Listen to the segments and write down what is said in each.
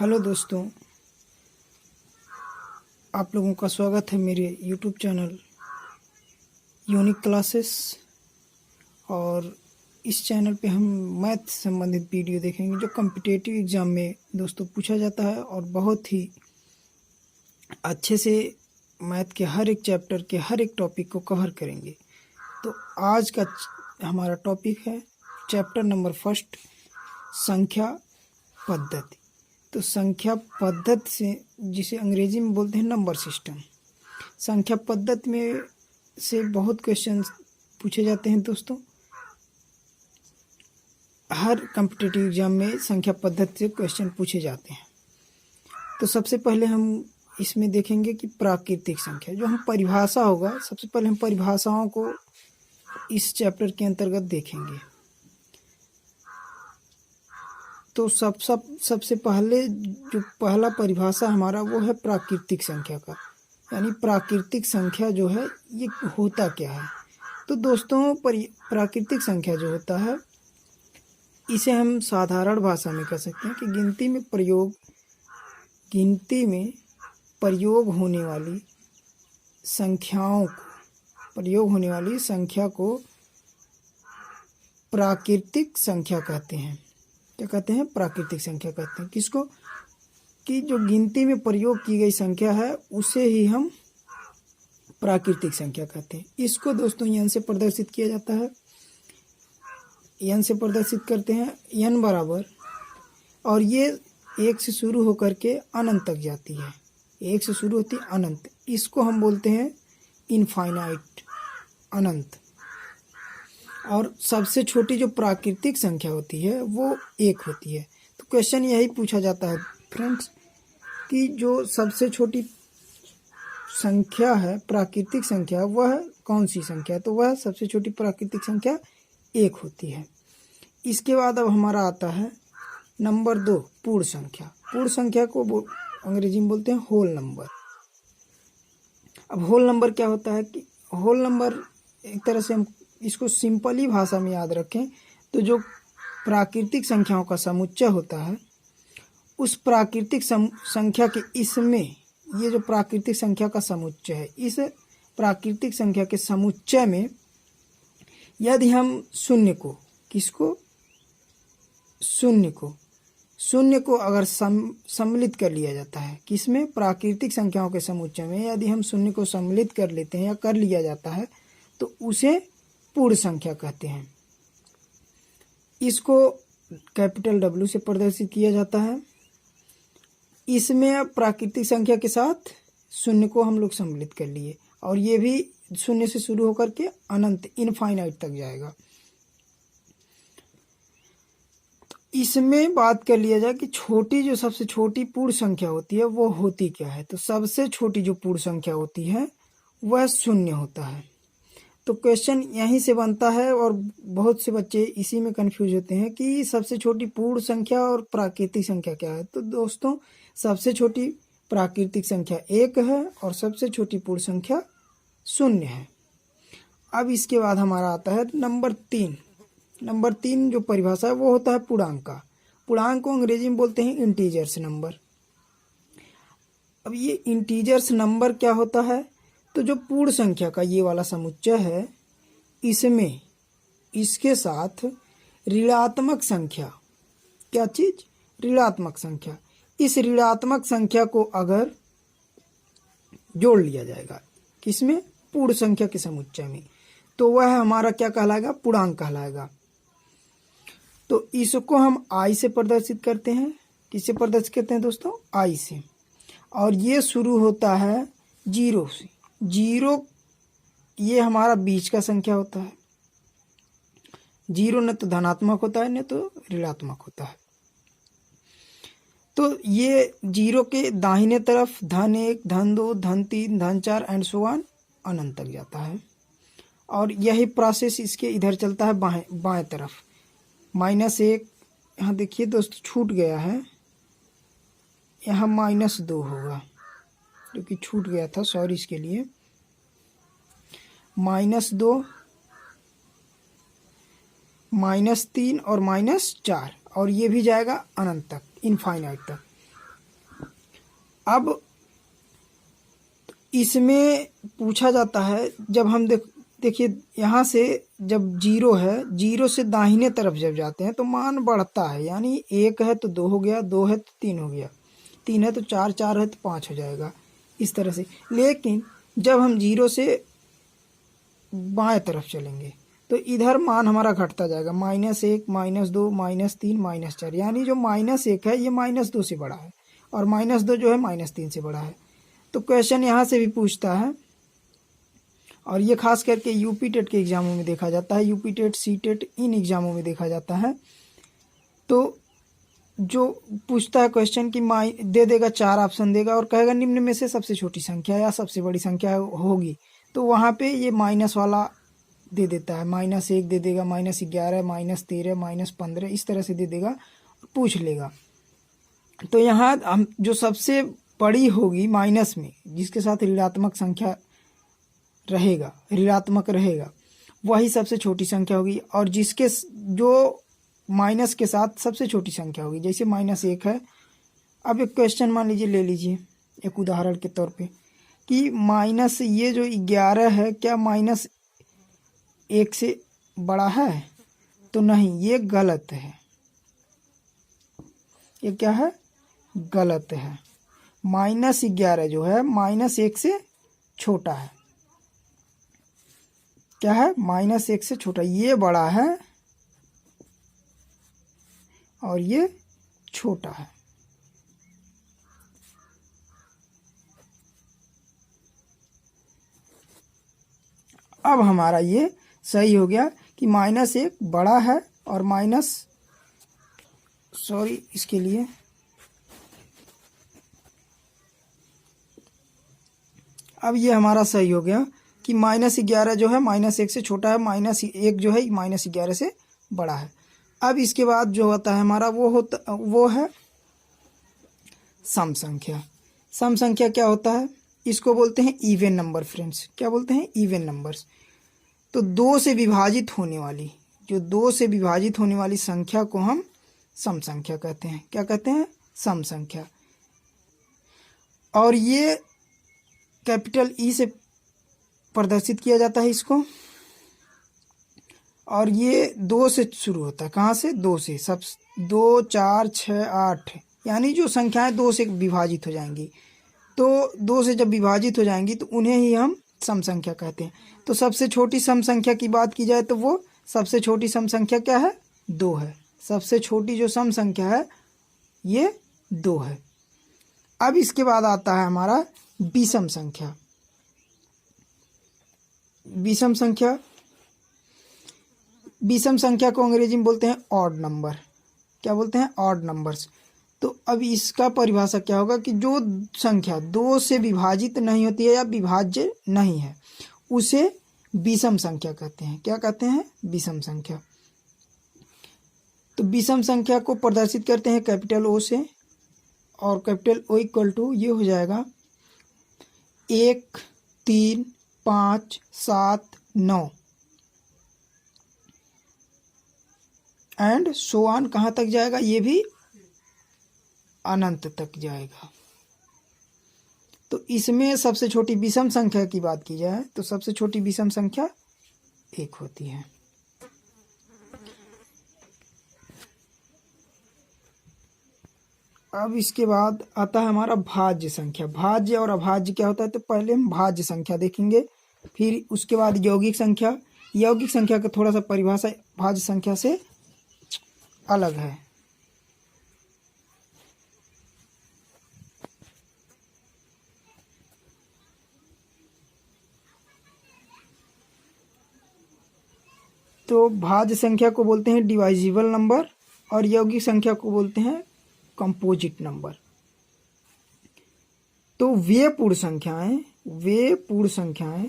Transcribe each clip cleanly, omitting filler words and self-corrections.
Hello दोस्तों, आप लोगों का स्वागत है मेरे यूट्यूब चैनल यूनिक क्लासेस। और इस चैनल पे हम मैथ से संबंधित वीडियो देखेंगे जो कॉम्पिटिटिव एग्ज़ाम में दोस्तों पूछा जाता है और बहुत ही अच्छे से मैथ के हर एक चैप्टर के हर एक टॉपिक को कवर करेंगे। तो आज का हमारा टॉपिक है चैप्टर नंबर फर्स्ट, संख्या पद्धति। तो संख्या पद्धति से, जिसे अंग्रेजी में बोलते हैं नंबर सिस्टम, संख्या पद्धति में से बहुत क्वेश्चन पूछे जाते हैं दोस्तों। हर कॉम्पिटिटिव एग्जाम में संख्या पद्धति से क्वेश्चन पूछे जाते हैं। तो सबसे पहले हम इसमें देखेंगे कि प्राकृतिक संख्या, जो हम परिभाषा होगा, सबसे पहले हम परिभाषाओं को इस चैप्टर के अंतर्गत देखेंगे। तो सबसे पहले जो पहला परिभाषा हमारा वो है प्राकृतिक संख्या का, यानी प्राकृतिक संख्या जो है ये होता क्या है। तो दोस्तों प्राकृतिक संख्या जो होता है इसे हम साधारण भाषा में कह सकते हैं कि गिनती में प्रयोग होने वाली संख्या को प्राकृतिक संख्या कहते हैं। क्या कहते हैं? प्राकृतिक संख्या कहते हैं। किसको? कि जो गिनती में प्रयोग की गई संख्या है उसे ही हम प्राकृतिक संख्या कहते हैं। इसको दोस्तों n से प्रदर्शित किया जाता है। n से प्रदर्शित करते हैं, n बराबर, और ये 1 से शुरू होकर के अनंत तक जाती है। 1 से शुरू होती है अनंत, इसको हम बोलते हैं इनफाइनाइट, अनंत। और सबसे छोटी जो प्राकृतिक संख्या होती है वो 1 होती है। तो क्वेश्चन यही पूछा जाता है फ्रेंड्स कि जो सबसे छोटी संख्या है प्राकृतिक संख्या, वह कौन सी संख्या है? तो वह सबसे छोटी प्राकृतिक संख्या 1 होती है। इसके बाद अब हमारा आता है नंबर 2, पूर्ण संख्या। पूर्ण संख्या को अंग्रेजी में बोलते हैं होल नंबर। अब होल नंबर क्या होता है कि होल नंबर एक तरह से हम इसको सिंपली भाषा में याद रखें तो जो प्राकृतिक संख्याओं का समुच्चय होता है उस प्राकृतिक संख्या के इसमें, ये जो प्राकृतिक संख्या का समुच्चय है, इस प्राकृतिक संख्या के समुच्चय में यदि हम शून्य को अगर सम्मिलित कर लिया जाता है, किसमें? प्राकृतिक संख्याओं के समुच्चय में यदि हम शून्य को सम्मिलित कर लेते हैं या कर लिया जाता है तो उसे पूर्ण संख्या कहते हैं। इसको कैपिटल W से प्रदर्शित किया जाता है। इसमें प्राकृतिक संख्या के साथ शून्य को हम लोग सम्मिलित कर लिए और ये भी शून्य से शुरू होकर के अनंत, इनफाइनाइट तक जाएगा। तो इसमें बात कर लिया जाए कि जो सबसे छोटी पूर्ण संख्या होती है वो होती क्या है। तो सबसे छोटी जो पूर्ण संख्या होती है वह शून्य होता है। तो क्वेश्चन यहीं से बनता है और बहुत से बच्चे इसी में कंफ्यूज होते हैं कि सबसे छोटी पूर्ण संख्या और प्राकृतिक संख्या क्या है। तो दोस्तों सबसे छोटी प्राकृतिक संख्या 1 है और सबसे छोटी पूर्ण संख्या 0 है। अब इसके बाद हमारा आता है नंबर 3। नंबर 3 जो परिभाषा है वो होता है पूर्णांक का। पूर्णांक को अंग्रेजी में बोलते हैं इंटीजर्स नंबर। अब ये इंटीजर्स नंबर क्या होता है? तो जो पूर्ण संख्या का ये वाला समुच्चय है, इसमें इसके साथ ऋणात्मक संख्या, क्या चीज? ऋणात्मक संख्या। इस ऋणात्मक संख्या को अगर जोड़ लिया जाएगा किसमें? पूर्ण संख्या के समुच्चय में, तो वह हमारा क्या कहलाएगा? पूर्णांक कहलाएगा। तो इसको हम I से प्रदर्शित करते हैं। किससे प्रदर्शित करते हैं दोस्तों? I से। और ये शुरू होता है 0 से। 0 ये हमारा बीच का संख्या होता है। 0 न तो धनात्मक होता है न तो ऋणात्मक होता है। तो ये 0 के दाहिने तरफ धन 1, धन 2, धन 3, धन 4 एंड सो ऑन अनंत तक जाता है। और यही प्रोसेस इसके इधर चलता है बाएं तरफ। -1, यहाँ देखिए दोस्तों छूट गया है, यहाँ -2 होगा जो कि छूट गया था, सॉरी इसके लिए। -2, -3 और -4, और ये भी जाएगा अनंत तक, इनफाइनाइट तक। अब इसमें पूछा जाता है, जब हम देखिए यहाँ से जब 0 है, 0 से दाहिने तरफ जब जाते हैं तो मान बढ़ता है, यानी 1 है तो 2 हो गया, 2 है तो 3 हो गया, 3 है तो 4, 4 है तो 5 हो जाएगा, इस तरह से। लेकिन जब हम 0 से बाएं तरफ चलेंगे तो इधर मान हमारा घटता जाएगा, -1, -2, -3, -4, यानी जो -1 है ये -2 से बड़ा है और -2 जो है -3 से बड़ा है। तो क्वेश्चन यहाँ से भी पूछता है, और ये खास करके यूपी टेट के एग्जामों में देखा जाता है, यूपी टेट, सी टेट, इन एग्जामों में देखा जाता है। तो जो पूछता है क्वेश्चन की दे देगा 4 ऑप्शन देगा और कहेगा निम्न में से सबसे छोटी संख्या या सबसे बड़ी संख्या होगी, तो वहाँ पे ये माइनस वाला दे देता है, -1 दे देगा, -11, -13, -15, इस तरह से दे देगा, पूछ लेगा। तो यहाँ हम जो सबसे बड़ी होगी माइनस में, जिसके साथ ऋणात्मक संख्या रहेगा, ऋणात्मक रहेगा, वही सबसे छोटी संख्या होगी, और जिसके जो माइनस के साथ सबसे छोटी संख्या होगी, जैसे -1 है। अब एक क्वेश्चन मान लीजिए, ले लीजिए एक उदाहरण के तौर पे कि माइनस ये जो 11 है, क्या -1 से बड़ा है? तो नहीं, ये गलत है, ये क्या है? गलत है। -11 जो है -1 से छोटा है। क्या है? -1 से छोटा, ये बड़ा है और ये छोटा है। अब हमारा ये सही हो गया कि -1 बड़ा है और इसके लिए अब ये हमारा सही हो गया कि -11 जो है -1 से छोटा है, -1 जो है -11 से बड़ा है। अब इसके बाद जो होता है हमारा वो है सम संख्या। सम संख्या क्या होता है? इसको बोलते हैं इवन नंबर फ्रेंड्स। क्या बोलते हैं? Even numbers. तो 2 से विभाजित होने वाली, जो 2 से विभाजित होने वाली संख्या को हम सम संख्या कहते हैं। क्या कहते हैं? सम संख्या। और ये कैपिटल ई से प्रदर्शित किया जाता है इसको, और ये 2 से शुरू होता है। कहाँ से? 2 से। सब 2, 4, 6, 8, यानी जो संख्याएं 2 से विभाजित हो जाएंगी, तो 2 से जब विभाजित हो जाएंगी तो उन्हें ही हम सम संख्या कहते हैं। तो सबसे छोटी सम संख्या की बात की जाए तो वो सबसे छोटी सम संख्या क्या है? 2 है। सबसे छोटी जो सम संख्या है ये 2 है। अब इसके बाद आता है हमारा विषम संख्या। विषम संख्या, विषम संख्या को अंग्रेजी में बोलते हैं ऑड नंबर। क्या बोलते हैं? Odd numbers. तो अब इसका परिभाषा क्या होगा कि जो संख्या 2 से विभाजित नहीं होती है या विभाज्य नहीं है, उसे विषम संख्या कहते हैं। क्या कहते हैं? विषम संख्या। तो विषम संख्या को प्रदर्शित करते हैं कैपिटल ओ से, और कैपिटल ओ इक्वल टू ये हो जाएगा 1, 3, 5, 7, 9 एंड सो ऑन। कहाँ तक जाएगा? ये भी अनंत तक जाएगा। तो इसमें सबसे छोटी विषम संख्या की बात की जाए तो सबसे छोटी विषम संख्या 1 होती है। अब इसके बाद आता है हमारा भाज्य संख्या। भाज्य और अभाज्य क्या होता है? तो पहले हम भाज्य संख्या देखेंगे, फिर उसके बाद यौगिक संख्या। यौगिक संख्या का थोड़ा सा परिभाषा भाज्य संख्या से अलग है। तो भाज्य संख्या को बोलते हैं डिवाइजिबल नंबर, और यौगिक संख्या को बोलते हैं कंपोजिट नंबर। तो वे पूर्ण संख्याएं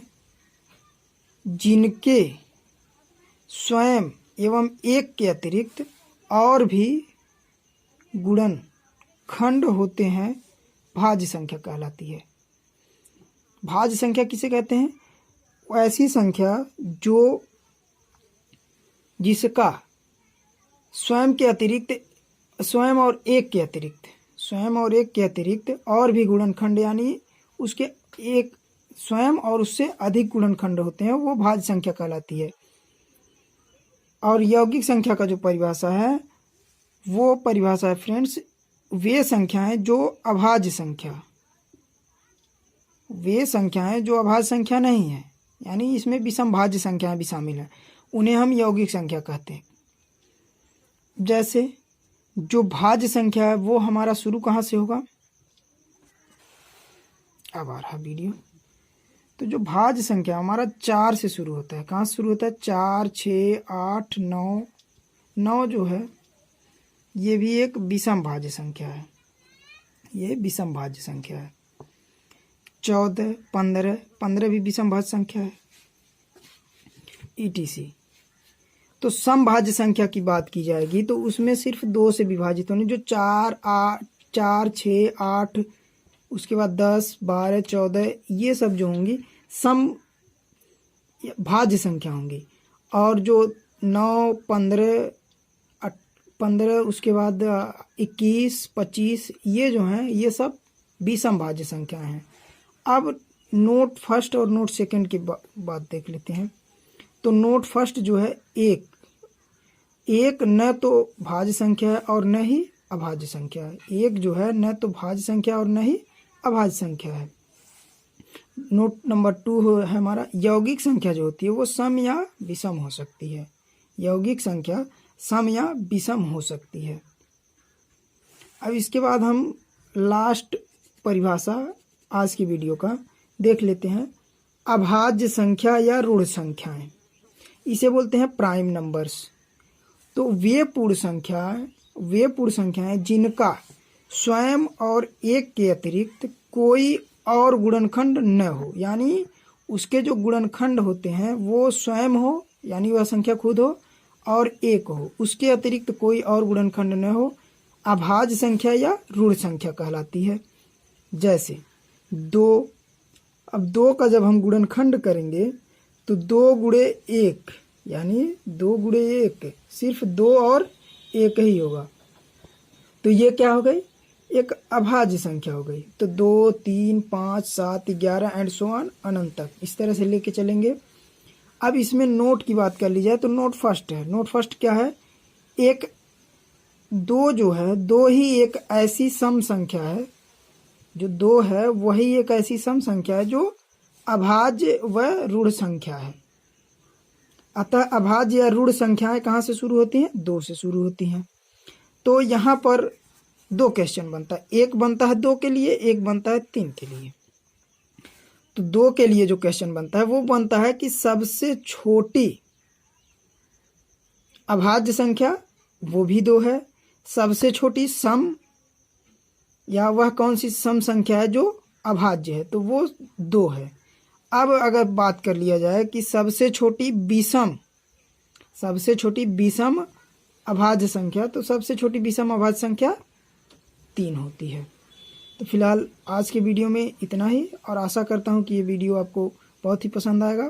जिनके स्वयं एवं 1 के अतिरिक्त और भी गुणन खंड होते हैं, भाज्य संख्या कहलाती है। भाज्य संख्या किसे कहते हैं? ऐसी संख्या जो जिसका स्वयं के अतिरिक्त, स्वयं और 1 के अतिरिक्त, स्वयं और एक के अतिरिक्त और भी गुणनखंड यानी उसके एक स्वयं और उससे अधिक गुणनखंड होते हैं, वो भाज्य संख्या कहलाती है। और यौगिक संख्या का जो परिभाषा है वो परिभाषा है फ्रेंड्स, वे संख्याएं जो अभाज्य संख्या, वे संख्याएं जो अभाज्य संख्या नहीं है, यानी इसमें विषम भाज्य संख्याएं भी शामिल हैं, उन्हें हम यौगिक संख्या कहते हैं। जैसे जो भाज्य संख्या है वो हमारा शुरू कहाँ से होगा, अब आ रहा वीडियो। तो जो भाज्य संख्या हमारा 4 से शुरू होता है, कहाँ से शुरू होता है, 4, 6, 8, 9, 9 जो है ये भी एक विषम भाज्य संख्या है, ये विषम भाज्य संख्या है। 14, 15, 15 भी विषम भाज्य संख्या है, ETC। तो समभाज्य संख्या की बात की जाएगी तो उसमें सिर्फ 2 से विभाजित होने, जो 4, 8, 4, 6, 8, उसके बाद 10, 12, 14 ये सब जो होंगी सम भाज्य संख्या होंगी। और जो 9, 15, उसके बाद 21, 25 ये जो हैं ये सब विषम भाज्य संख्या हैं। अब नोट फर्स्ट और नोट सेकंड की बात देख लेते हैं। तो नोट फर्स्ट जो है एक न तो भाज्य संख्या है और न ही अभाज्य संख्या है। एक जो है न तो भाज्य संख्या और न ही अभाज्य संख्या है। नोट नंबर 2 है हमारा, यौगिक संख्या जो होती है वो सम या विषम हो सकती है। यौगिक संख्या सम या विषम हो सकती है। अब इसके बाद हम लास्ट परिभाषा आज की वीडियो का देख लेते हैं, अभाज्य संख्या या ऋण संख्याएं, इसे बोलते हैं प्राइम नंबर्स। तो वे पूर्ण संख्याएं जिनका स्वयं और एक के अतिरिक्त कोई और गुणनखंड न हो, यानी उसके जो गुणनखंड होते हैं वो स्वयं हो यानी वह संख्या खुद हो और एक हो, उसके अतिरिक्त कोई और गुणनखंड न हो, अभाज्य संख्या या ऋण संख्या कहलाती है। जैसे 2, अब 2 का जब हम गुणनखंड करेंगे तो 2 गुणे 1 यानी 2 गुणे 1 सिर्फ 2 और 1 ही होगा, तो ये क्या हो गई, एक अभाज्य संख्या हो गई। तो 2, 3, 5, 7, 11 एंड सो ऑन अनंत तक इस तरह से लेके चलेंगे। अब इसमें नोट की बात कर ली जाए तो नोट फर्स्ट है। नोट फर्स्ट क्या है, एक 2 जो है 2 ही एक ऐसी सम संख्या है, जो 2 है वही एक ऐसी सम संख्या है जो अभाज्य व ऋण संख्या है। अतः अभाज्य या ऋण संख्याएं कहाँ से शुरू होती हैं, 2 से शुरू होती हैं। तो यहाँ पर 2 क्वेश्चन बनता है, एक बनता है 2 के लिए, एक बनता है 3 के लिए। तो 2 के लिए जो क्वेश्चन बनता है वो बनता है कि सबसे छोटी अभाज्य संख्या वो भी 2 है, सबसे छोटी सम या वह कौन सी सम संख्या है जो अभाज्य है, तो वो 2 है। अब अगर बात कर लिया जाए कि सबसे छोटी विषम अभाज्य संख्या, तो सबसे छोटी विषम अभाज्य संख्या 3 होती है। तो फिलहाल आज के वीडियो में इतना ही, और आशा करता हूँ कि ये वीडियो आपको बहुत ही पसंद आएगा।